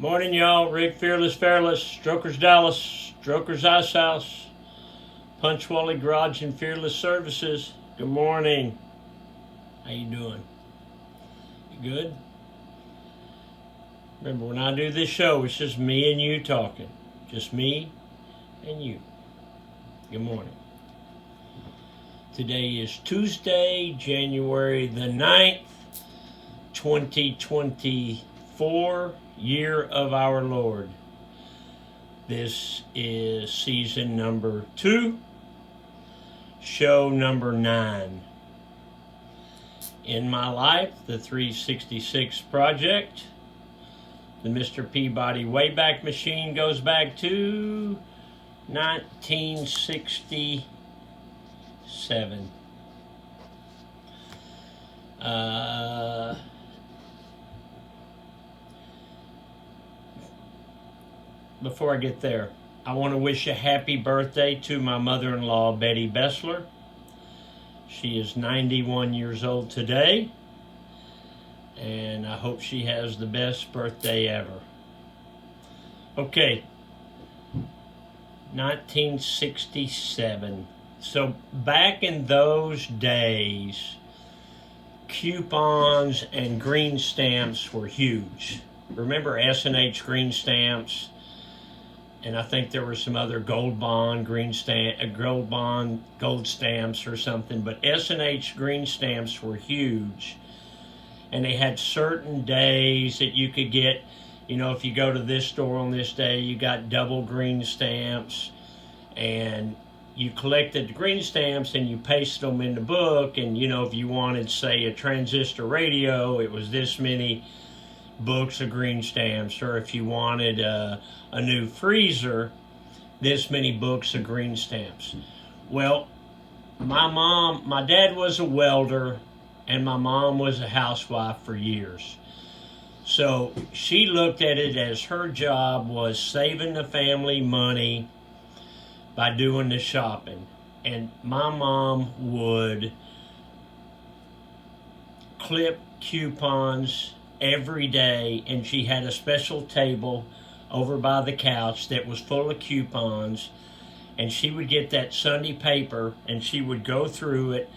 Morning, y'all. Rick Fearless, Strokers Dallas, Strokers Ice House, Punch Wally Garage and Fearless Services. Good morning. How you doing? You good? Remember, when I do this show, it's just me and you talking. Just me and you. Good morning. Today is Tuesday, January the 9th, 2024, year of our Lord. This is season number 2, show number 9. In my life, the 366 Project, the Mr. Peabody Wayback Machine goes back to 1967. Before I get there, I want to wish a happy birthday to my mother-in-law, Betty Bessler. She is 91 years old today, and I hope she has the best birthday ever. Okay, 1967. So back in those days, coupons and green stamps were huge. Remember S&H green stamps? And I think there were some other gold stamps or something. But S&H green stamps were huge. And they had certain days that you could get, you know, if you go to this store on this day, you got double green stamps. And you collected the green stamps and you pasted them in the book. And, you know, if you wanted, say, a transistor radio, it was this many books of green stamps. Or if you wanted a new freezer, this many books of green stamps. Well, my dad was a welder, and my mom was a housewife for years. So she looked at it as her job was saving the family money by doing the shopping. And my mom would clip coupons every day, and she had a special table over by the couch that was full of coupons, and she would get that Sunday paper and she would go through it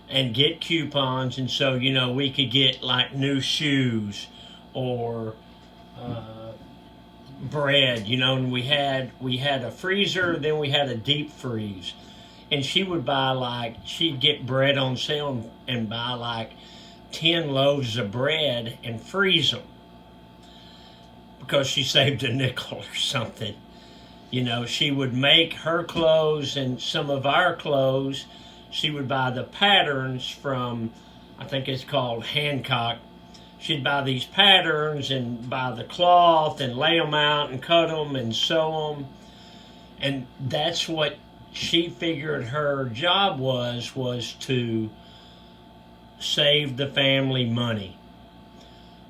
and get coupons. And so, you know, we could get like new shoes or bread, you know. And we had a freezer, then we had a deep freeze, and she would buy she'd get bread on sale and buy 10 loaves of bread and freeze them because she saved a nickel or something. You know, she would make her clothes and some of our clothes. She would buy the patterns from, I think it's called Hancock. She'd buy these patterns and buy the cloth and lay them out and cut them and sew them. And that's what she figured her job was to save the family money.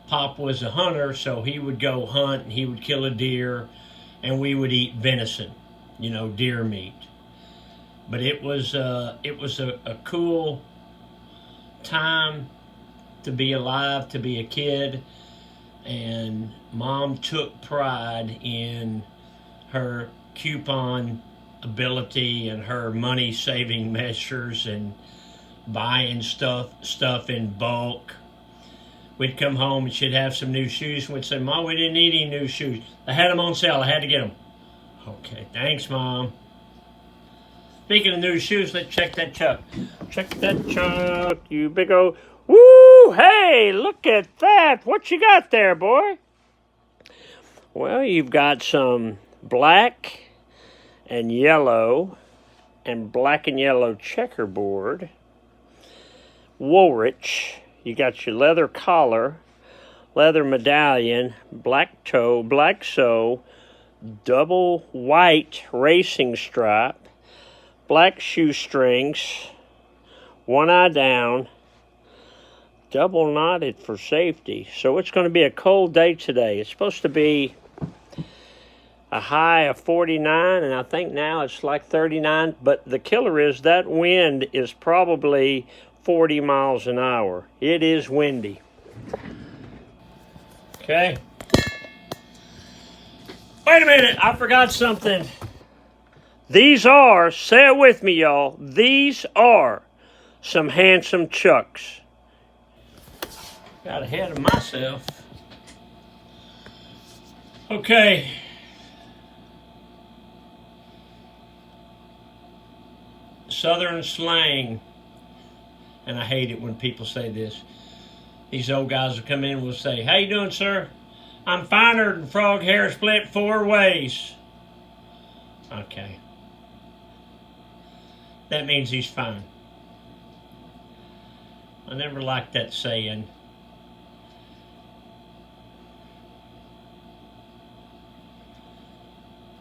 Pop was a hunter, so he would go hunt and he would kill a deer, and we would eat venison, you know, deer meat. But it was a cool time to be alive, to be a kid, and Mom took pride in her coupon ability and her money saving measures and buying stuff in bulk. We'd come home and she'd have some new shoes, and we'd say, Mom, we didn't need any new shoes. I had them on sale. I had to get them. Okay, thanks, Mom. Speaking of new shoes, let's check that chuck. Check that chuck, you big old... Woo! Hey, look at that. What you got there, boy? Well, you've got some black and yellow and black and yellow checkerboard. Woolrich. You got your leather collar, leather medallion, black toe, black sole, double white racing stripe, black shoestrings, one eye down, double knotted for safety. So it's going to be a cold day today. It's supposed to be a high of 49, and I think now it's like 39. But the killer is that wind is probably 40 miles an hour. It is windy. Okay. Wait a minute, I forgot something. These are, say it with me, y'all, these are some handsome chucks. Got ahead of myself. Okay. Southern slang, and I hate it when people say this. These old guys will come in and will say, "How you doing, sir? I'm finer than frog hair split 4 ways." Okay. That means he's fine. I never liked that saying.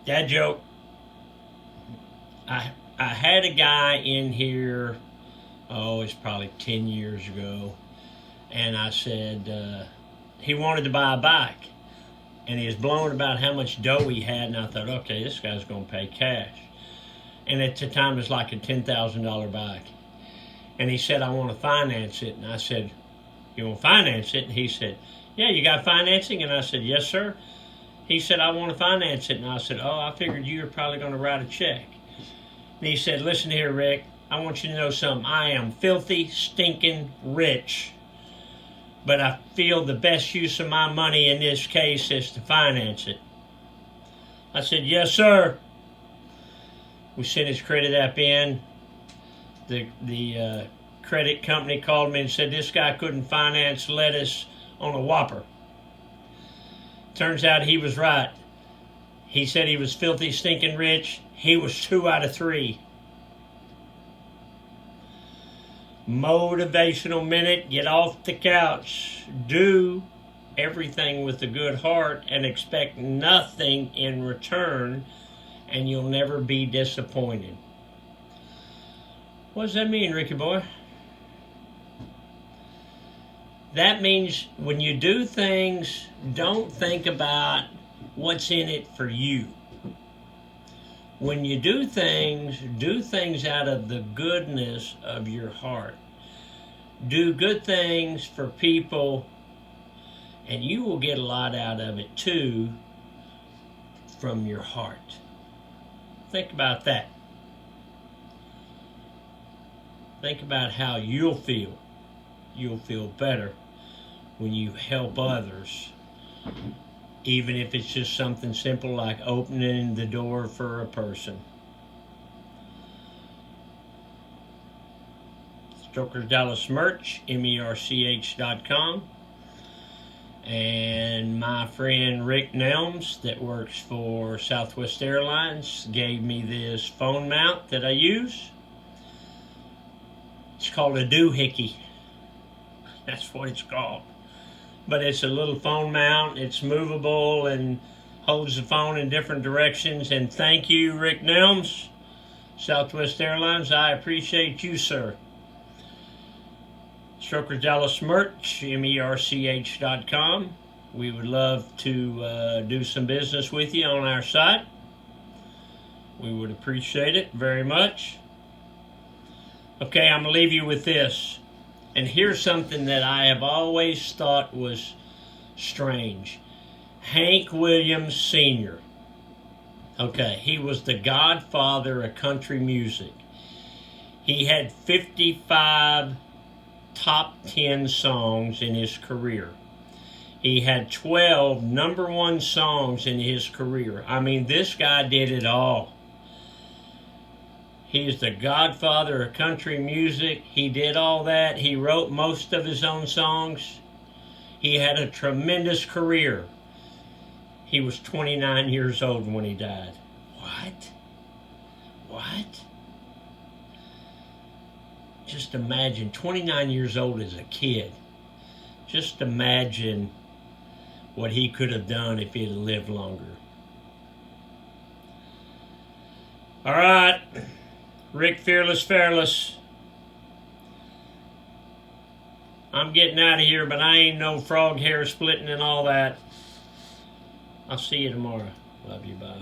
Dad joke. I had a guy in here, it's probably 10 years ago, and I said he wanted to buy a bike, and he was blowing about how much dough he had, and I thought, okay, this guy's going to pay cash. And at the time, it was like a $10,000 bike. And he said, I want to finance it. And I said, you want to finance it? And he said, yeah, you got financing? And I said, yes, sir. He said, I want to finance it. And I said, I figured you were probably going to write a check. And he said, listen here, Rick, I want you to know something. I am filthy, stinking rich. But I feel the best use of my money in this case is to finance it. I said, yes, sir. We sent his credit app in. The credit company called me and said this guy couldn't finance lettuce on a Whopper. Turns out he was right. He said he was filthy, stinking rich. He was 2 out of 3. Motivational minute. Get off the couch. Do everything with a good heart and expect nothing in return, and you'll never be disappointed. What does that mean, Ricky boy? That means when you do things, don't think about what's in it for you. When you do things out of the goodness of your heart. Do good things for people, and you will get a lot out of it too from your heart. Think about that. Think about how you'll feel. You'll feel better when you help others, even if it's just something simple like opening the door for a person. Strokers Dallas merch, merch.com. And my friend Rick Nelms that works for Southwest Airlines gave me this phone mount that I use. It's called a doohickey. That's what it's called. But it's a little phone mount. It's movable and holds the phone in different directions. And thank you, Rick Nelms, Southwest Airlines. I appreciate you, sir. Strokers Dallas merch, merch.com. We would love to do some business with you on our site. We would appreciate it very much. Okay, I'm going to leave you with this. And here's something that I have always thought was strange. Hank Williams Sr. Okay, he was the godfather of country music. He had 55 top 10 songs in his career. He had 12 number 1 songs in his career. I mean, this guy did it all. He's the godfather of country music. He did all that. He wrote most of his own songs. He had a tremendous career. He was 29 years old when he died. What? Just imagine, 29 years old as a kid. Just imagine what he could have done if he had lived longer. All right. Rick Fearless Fairless. I'm getting out of here, but I ain't no frog hair splitting and all that. I'll see you tomorrow. Love you, bye.